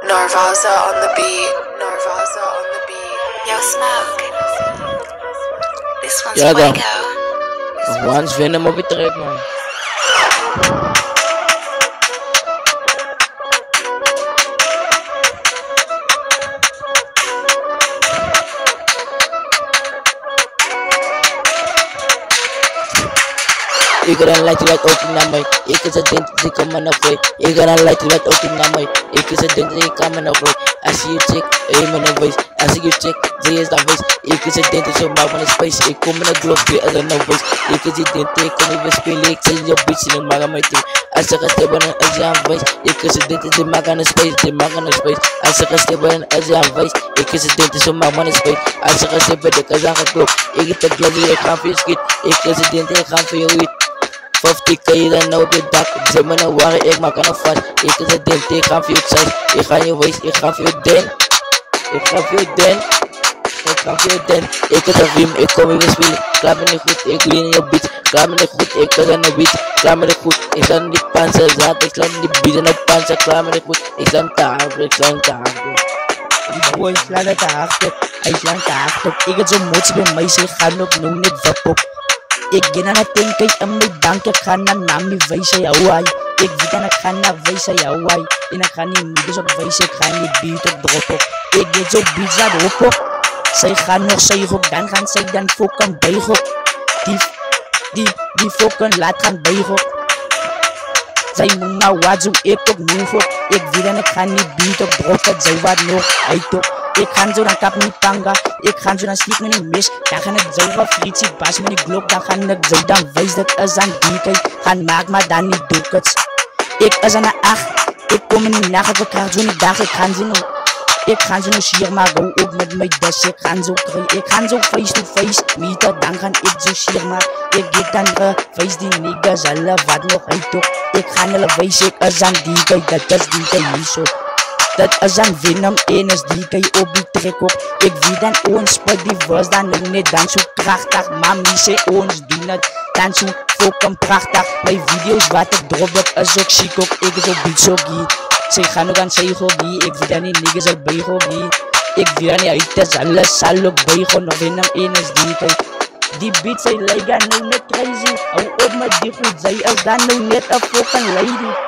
Narvaza on the beat. Narvaza on the beat. Yo, Smoke. This one's Ja, dan. Fuego. Once Venom op je track, man. Ik ga like to like ook naar mij. Ik is het ding, ik kom naar vlei. Ik ga like to like ook naar mij. Ik is het ding, ik kom naar vlei. I see you chick, hey man, no waste. I see you chick, ze is dat waste. Ik is het ding, zo maar van de space. Ik kom in de globe, weer als een no waste. Ik is het ding, ik kom even spelen. Ik zet je bitch in de maag aan mijn team. Als ze gaan stippen, dan is je aan waste. Ik is het ding, ze maak aan de space, ze maak aan de space. Als ze gaan stippen, dan is je aan waste. Ik is het ding, zo maak van de space. Als ze gaan stippen, dan is je aan geklopt. Ik heb de globe, ik ga voor je schiet. Ik is het ding, ik ga voor je wiet. 50 kan je dan op je dak. Zet me nou waar ik maak aan een vast. Ik is het ding, ik ga voor je size. Ik ga je waist, ik ga voor je den. Ik ga voor je den. Ik ga voor je den. Ik is een riem, ik kom even spelen. Klaar ben ik goed, ik lean in je beat. Klaar ben ik goed, ik kan aan de beat. Klaar ben ik goed, ik sta in die panzer. Zaad, ik sla in die beat en op panzer. Klaar ben ik goed, ik sta in te hard, ik sla in te hard. Die boy slaan het te hard op, hij slaat te hard op. Ik het zo mooi bij mij, ze gaan op, nou net wap op. Ik ga naar het tank en mijn bank, ik ga naar Nami wijzen, Hawaii. Ik weet en ik ga naar wijzen, Hawaii. En ik ga niet niggas op wijzen, ik ga niet beat op drop op. Ik get zo beats aan drop op. Zij gaan nog zeig op, dan gaan zij dan fokken buig op. Die fokken laat gaan buig op. Zij moet nou wat zo ik ook move op. Ik weet en ik ga niet beat op drop op, zij wat nog uit op. Ik ga zo dan kap met panga, ik ga zo dan sneak met een mis. Dan gaan het zo wat frietsie, pas met die glok, dan gaan ik zo dan wijs dat is aan die kijk. Gaan maak maar dan niet doe het. Ik is aan de 8, ik kom in die nacht, ik krijg zo'n dag, ik ga zo nog. Ik ga zo nog sier, maar go ook met mijn des. Ik ga zo krijgen, ik ga zo face to face meeten, dan ga ik zo sier, maar ik get dan face die niggas, alle wat nog uit toch. Ik ga hulle wijs, ik is aan die kijk, dat is die kijk niet zo. Dat is een Venom en is die kan je op die trek op. Ik weet dan ons spot die was dan ook net dan zo krachtig. Mami zei ons doen het dan zo fucking prachtig. Mijn video's wat ik drop dat is ook chic ook. Ik is ook beat zo gie. Zij gaan ook aan zij gogie. Ik weet dan niet niggas al bij gogie. Ik weet dan niet uit is alles zal ook bij gewoon. Nog Venom en is die kan. Die beat zij lijken nou net crazy. Hou op met die goed, zij is dan nou net een fucking lady.